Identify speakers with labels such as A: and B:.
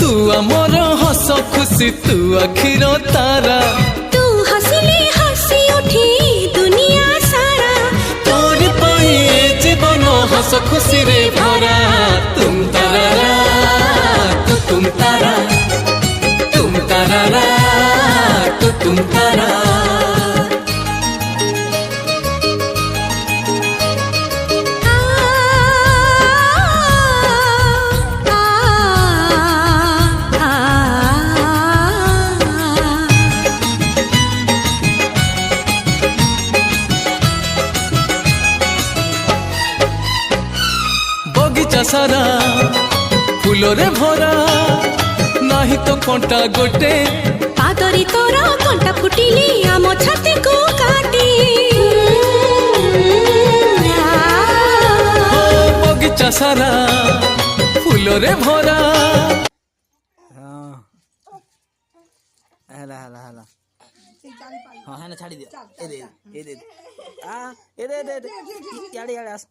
A: तू आमर हस खुशी तू आखिर तारा
B: तू हसिले हसी उठी दुनिया सारा
A: तोर पाई जीवन हस खुशी रे भरा तुम तारा तुम तारा तुम तारा तुम तारा बगीचा सारा फूलरे भरा नाही तो कंटा गोटे
B: पादरी तोरा कंटा फुटिली आम छाती को काटी
A: बगीचा सारा फूलरे भरा
C: हेला हेला हेला हाँ है ना छाड़ी दिया ए दे आ ए दे याड़े याड़े आस